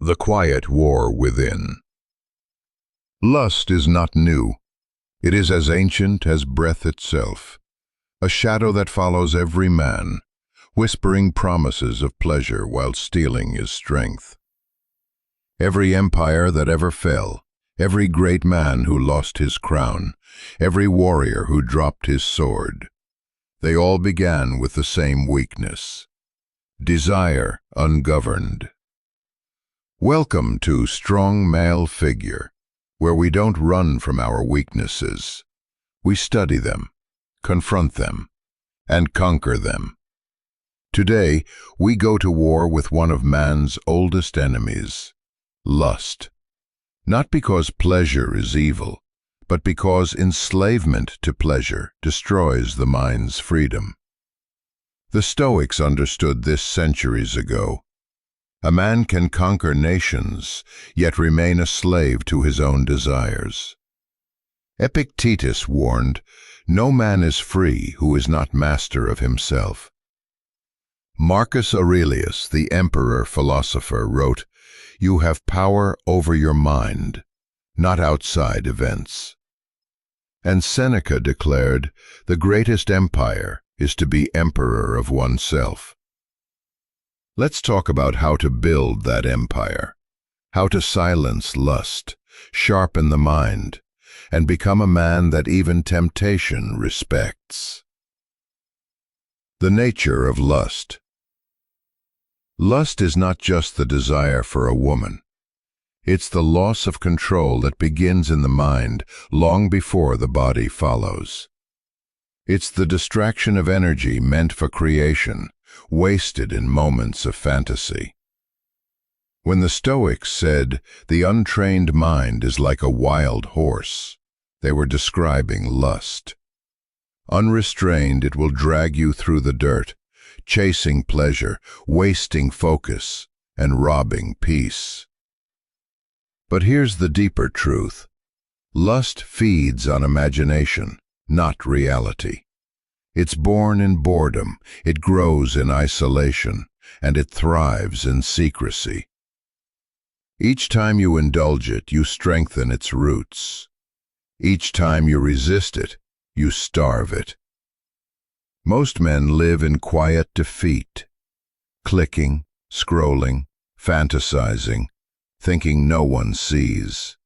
The quiet war within. Lust is not new. It is as ancient as breath itself, a shadow that follows every man, whispering promises of pleasure while stealing his strength. Every empire that ever fell, every great man who lost his crown, every warrior who dropped his sword, they all began with the same weakness: desire ungoverned. Welcome to Strong Male Figure, where we don't run from our weaknesses. We study them, confront them, and conquer them. Today, we go to war with one of man's oldest enemies, lust. Not because pleasure is evil, but because enslavement to pleasure destroys the mind's freedom. The Stoics understood this centuries ago. A man can conquer nations, yet remain a slave to his own desires. Epictetus warned, "No man is free who is not master of himself." Marcus Aurelius, the emperor-philosopher, wrote, "You have power over your mind, not outside events." And Seneca declared, "The greatest empire is to be emperor of oneself." Let's talk about how to build that empire, how to silence lust, sharpen the mind, and become a man that even temptation respects. The nature of lust. Lust is not just the desire for a woman. It's the loss of control that begins in the mind long before the body follows. It's the distraction of energy meant for creation, wasted in moments of fantasy. When the Stoics said, "The untrained mind is like a wild horse," they were describing lust. Unrestrained, it will drag you through the dirt, chasing pleasure, wasting focus, and robbing peace. But here's the deeper truth. Lust feeds on imagination, not reality. It's born in boredom, it grows in isolation, and it thrives in secrecy. Each time you indulge it, you strengthen its roots. Each time you resist it, you starve it. Most men live in quiet defeat, clicking, scrolling, fantasizing, thinking no one sees.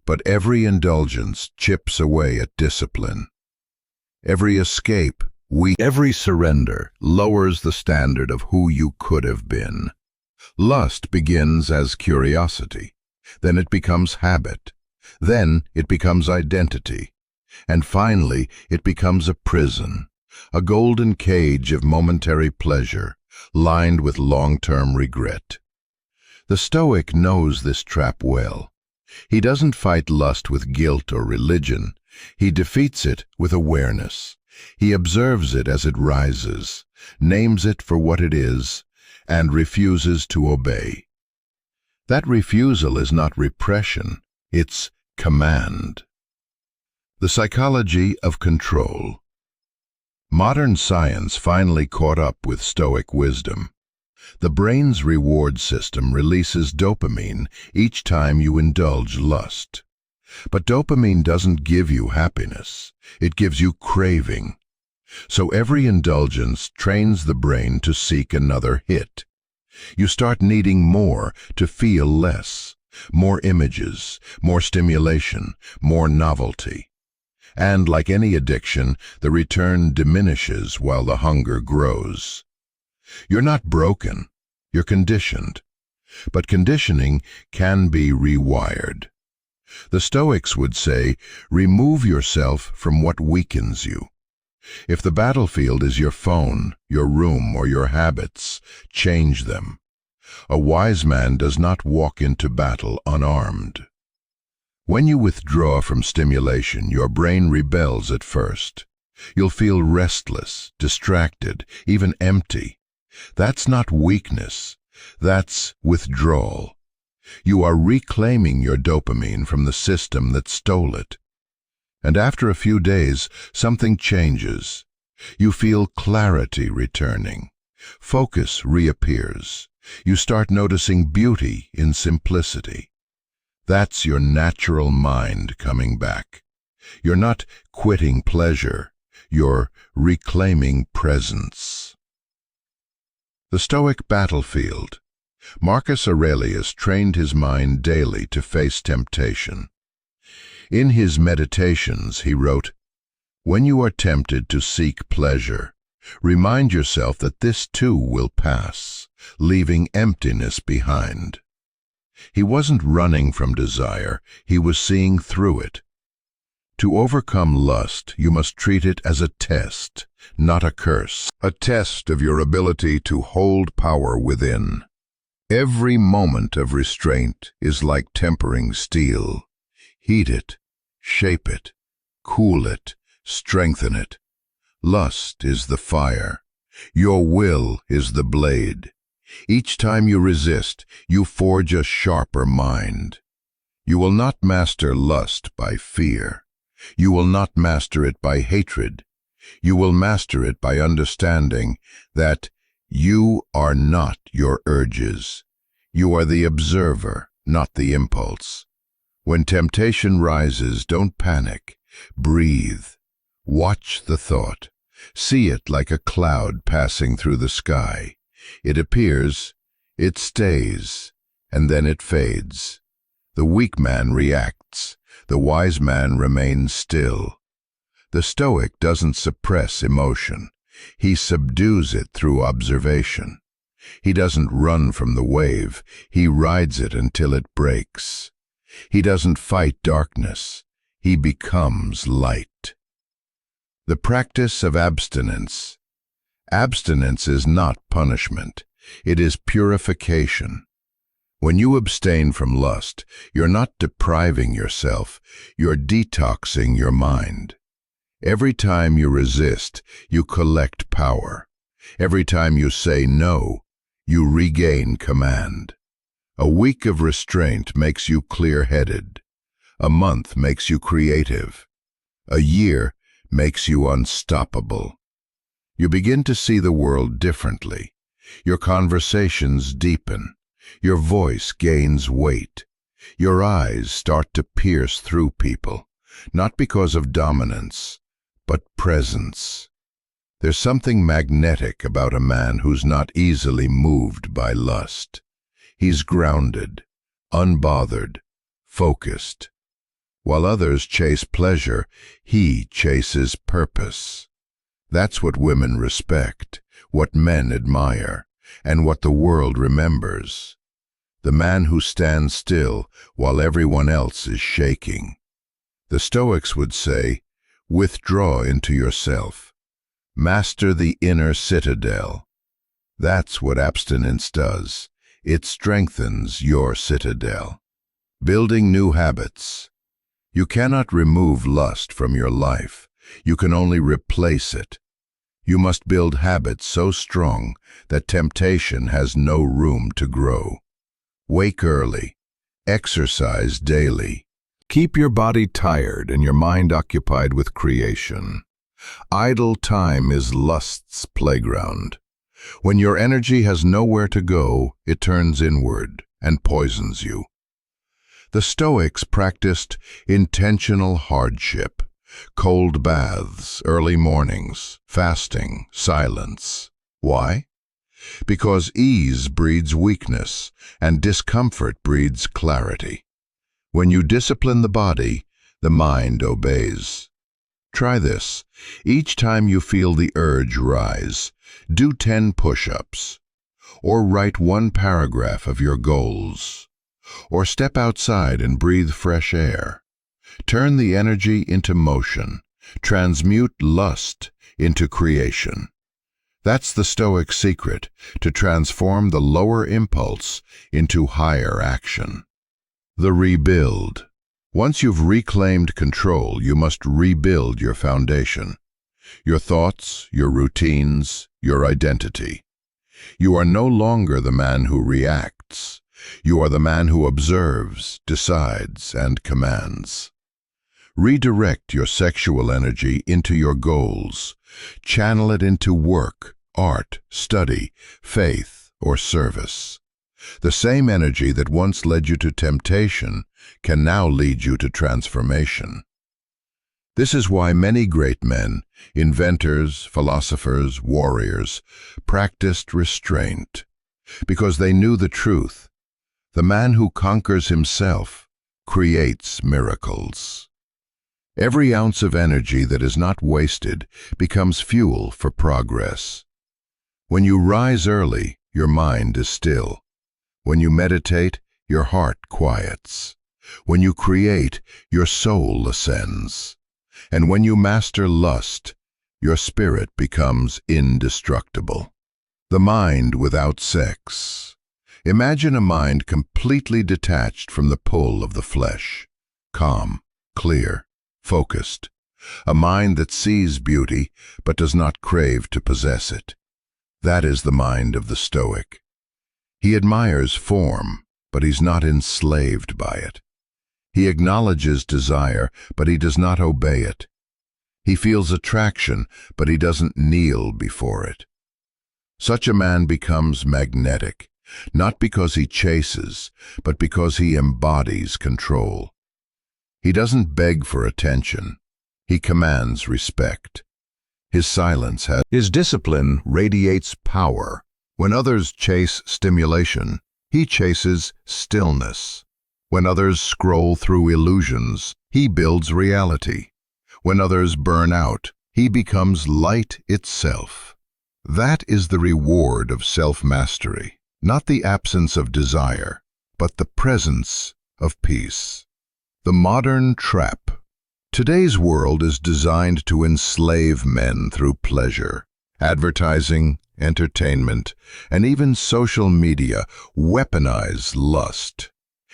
But every indulgence chips away at discipline. Every escape, every surrender lowers the standard of who you could have been. Lust begins as curiosity, then it becomes habit, then it becomes identity, and finally it becomes a prison, a golden cage of momentary pleasure, lined with long-term regret. The Stoic knows this trap well. He doesn't fight lust with guilt or religion. He defeats it with awareness. He observes it as it rises, names it for what it is, and refuses to obey. That refusal is not repression, it's command. The psychology of control. Modern science finally caught up with Stoic wisdom. The brain's reward system releases dopamine each time you indulge lust. But dopamine doesn't give you happiness, it gives you craving. So every indulgence trains the brain to seek another hit. You start needing more to feel less, more images, more stimulation, more novelty. And like any addiction, the return diminishes while the hunger grows. You're not broken, you're conditioned. But conditioning can be rewired. The Stoics would say, remove yourself from what weakens you. If the battlefield is your phone, your room, or your habits, change them. A wise man does not walk into battle unarmed. When you withdraw from stimulation, your brain rebels at first. You'll feel restless, distracted, even empty. That's not weakness, that's withdrawal. You are reclaiming your dopamine from the system that stole it. And after a few days, something changes. You feel clarity returning. Focus reappears. You start noticing beauty in simplicity. That's your natural mind coming back. You're not quitting pleasure, you're reclaiming presence. The Stoic battlefield. Marcus Aurelius trained his mind daily to face temptation. In his Meditations, he wrote, "When you are tempted to seek pleasure, remind yourself that this too will pass, leaving emptiness behind." He wasn't running from desire, he was seeing through it. To overcome lust, you must treat it as a test, not a curse, a test of your ability to hold power within. Every moment of restraint is like tempering steel. Heat it, shape it, cool it, strengthen it. Lust is the fire. Your will is the blade. Each time you resist, you forge a sharper mind. You will not master lust by fear. You will not master it by hatred. You will master it by understanding that you are not your urges. You are the observer, not the impulse. When temptation rises, don't panic. Breathe. Watch the thought. See it like a cloud passing through the sky. It appears, it stays, and then it fades. The weak man reacts. The wise man remains still. The Stoic doesn't suppress emotion. He subdues it through observation. He doesn't run from the wave. He rides it until it breaks. He doesn't fight darkness. He becomes light. The practice of abstinence. Abstinence is not punishment. It is purification. When you abstain from lust, you're not depriving yourself, you're detoxing your mind. Every time you resist, you collect power. Every time you say no, you regain command. A week of restraint makes you clear-headed. A month makes you creative. A year makes you unstoppable. You begin to see the world differently. Your conversations deepen. Your voice gains weight. Your eyes start to pierce through people, not because of dominance, but presence. There's something magnetic about a man who's not easily moved by lust. He's grounded, unbothered, focused. While others chase pleasure, he chases purpose. That's what women respect, what men admire, and what the world remembers. The man who stands still while everyone else is shaking. The Stoics would say, withdraw into yourself. Master the inner citadel. That's what abstinence does. It strengthens your citadel. Building new habits. You cannot remove lust from your life. You can only replace it. You must build habits so strong that temptation has no room to grow. Wake early. Exercise daily. Keep your body tired and your mind occupied with creation. Idle time is lust's playground. When your energy has nowhere to go, it turns inward and poisons you. The Stoics practiced intentional hardship, cold baths, early mornings, fasting, silence. Why? Because ease breeds weakness, and discomfort breeds clarity. When you discipline the body, the mind obeys. Try this. Each time you feel the urge rise, do 10 push-ups, or write 1 paragraph of your goals, or step outside and breathe fresh air. Turn the energy into motion. Transmute lust into creation. That's the Stoic secret, to transform the lower impulse into higher action. The rebuild. Once you've reclaimed control, you must rebuild your foundation. Your thoughts, your routines, your identity. You are no longer the man who reacts. You are the man who observes, decides, and commands. Redirect your sexual energy into your goals. Channel it into work, art, study, faith, or service. The same energy that once led you to temptation can now lead you to transformation. This is why many great men, inventors, philosophers, warriors, practiced restraint, because they knew the truth. The man who conquers himself creates miracles. Every ounce of energy that is not wasted becomes fuel for progress. When you rise early, your mind is still. When you meditate, your heart quiets. When you create, your soul ascends. And when you master lust, your spirit becomes indestructible. The mind without sex. Imagine a mind completely detached from the pull of the flesh, calm, clear, focused. A mind that sees beauty but does not crave to possess it. That is the mind of the Stoic. He admires form, but he's not enslaved by it. He acknowledges desire, but he does not obey it. He feels attraction, but he doesn't kneel before it. Such a man becomes magnetic, not because he chases, but because he embodies control. He doesn't beg for attention. He commands respect. His discipline radiates power. When others chase stimulation, he chases stillness. When others scroll through illusions, he builds reality. When others burn out, he becomes light itself. That is the reward of self-mastery, not the absence of desire, but the presence of peace. The modern trap. Today's world is designed to enslave men through pleasure. Advertising, entertainment, and even social media weaponize lust.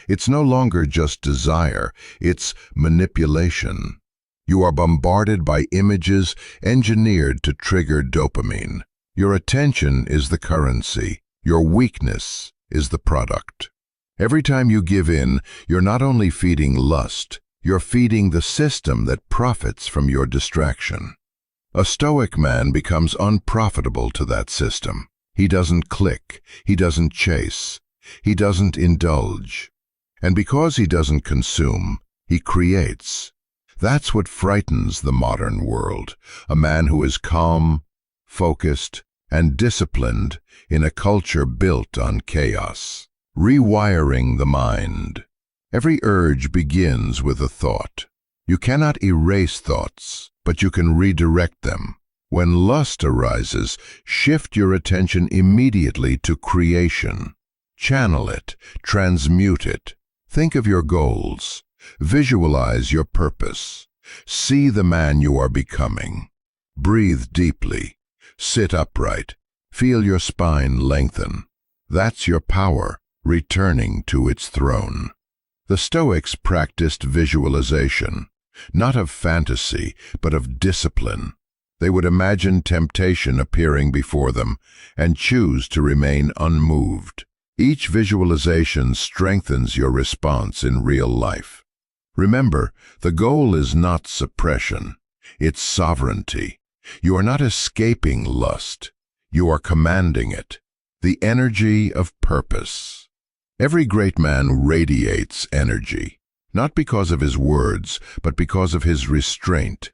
It's no longer just desire, it's manipulation. You are bombarded by images engineered to trigger dopamine. Your attention is the currency. Your weakness is the product. Every time you give in, you're not only feeding lust, you're feeding the system that profits from your distraction. A Stoic man becomes unprofitable to that system. He doesn't click, he doesn't chase, he doesn't indulge. And because he doesn't consume, he creates. That's what frightens the modern world, a man who is calm, focused, and disciplined in a culture built on chaos. Rewiring the mind. Every urge begins with a thought. You cannot erase thoughts, but you can redirect them. When lust arises, shift your attention immediately to creation. Channel it, transmute it. Think of your goals. Visualize your purpose. See the man you are becoming. Breathe deeply. Sit upright. Feel your spine lengthen. That's your power, returning to its throne. The Stoics practiced visualization, not of fantasy, but of discipline. They would imagine temptation appearing before them and choose to remain unmoved. Each visualization strengthens your response in real life. Remember, the goal is not suppression, it's sovereignty. You are not escaping lust, you are commanding it. The energy of purpose. Every great man radiates energy, not because of his words, but because of his restraint.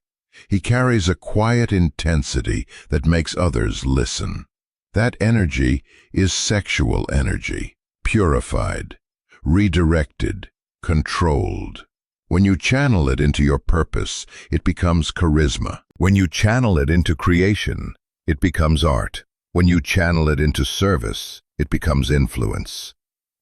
He carries a quiet intensity that makes others listen. That energy is sexual energy, purified, redirected, controlled. When you channel it into your purpose, it becomes charisma. When you channel it into creation, it becomes art. When you channel it into service, it becomes influence.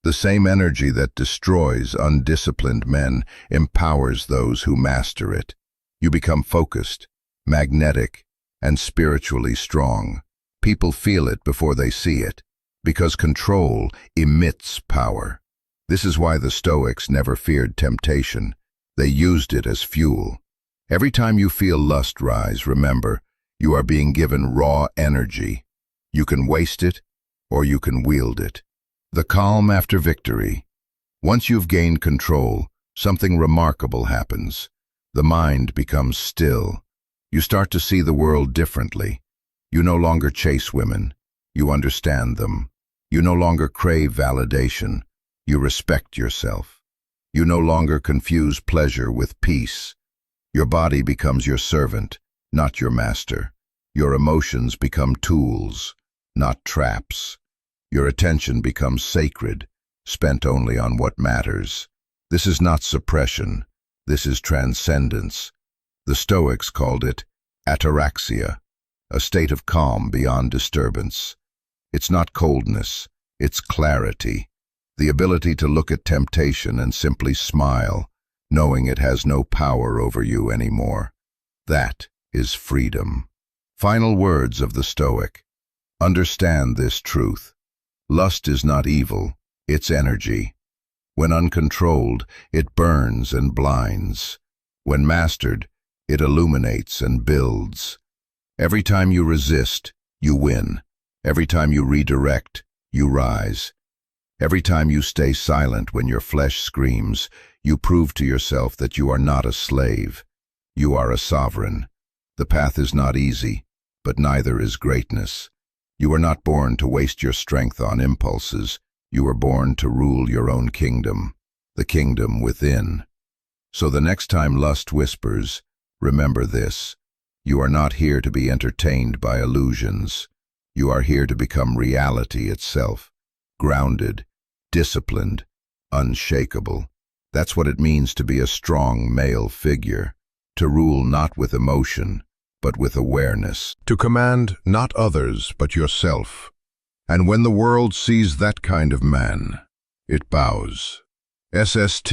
The same energy that destroys undisciplined men empowers those who master it. You become focused, magnetic, and spiritually strong. People feel it before they see it, because control emits power. This is why the Stoics never feared temptation. They used it as fuel. Every time you feel lust rise, remember, you are being given raw energy. You can waste it, or you can wield it. The calm after victory. Once you've gained control, something remarkable happens. The mind becomes still. You start to see the world differently. You no longer chase women. You understand them. You no longer crave validation. You respect yourself. You no longer confuse pleasure with peace. Your body becomes your servant, not your master. Your emotions become tools, not traps. Your attention becomes sacred, spent only on what matters. This is not suppression. This is transcendence. The Stoics called it ataraxia, a state of calm beyond disturbance. It's not coldness, it's clarity, the ability to look at temptation and simply smile, knowing it has no power over you anymore. That is freedom. Final words of the Stoic. Understand this truth. Lust is not evil, it's energy. When uncontrolled, it burns and blinds. When mastered, it illuminates and builds. Every time you resist, you win. Every time you redirect, you rise. Every time you stay silent when your flesh screams, you prove to yourself that you are not a slave. You are a sovereign. The path is not easy, but neither is greatness. You are not born to waste your strength on impulses. You were born to rule your own kingdom, the kingdom within. So the next time lust whispers, remember this. You are not here to be entertained by illusions. You are here to become reality itself, grounded, disciplined, unshakable. That's what it means to be a strong male figure, to rule not with emotion, but with awareness. To command not others, but yourself. And when the world sees that kind of man, it bows. SST.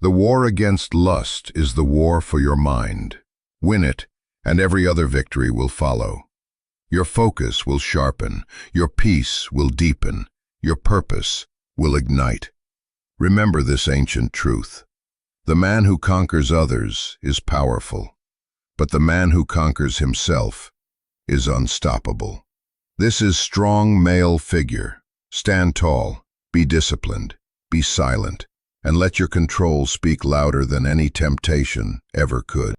The war against lust is the war for your mind. Win it, and every other victory will follow. Your focus will sharpen, your peace will deepen, your purpose will ignite. Remember this ancient truth. The man who conquers others is powerful, but the man who conquers himself is unstoppable. This is strong male figure. Stand tall, be disciplined, be silent, and let your control speak louder than any temptation ever could.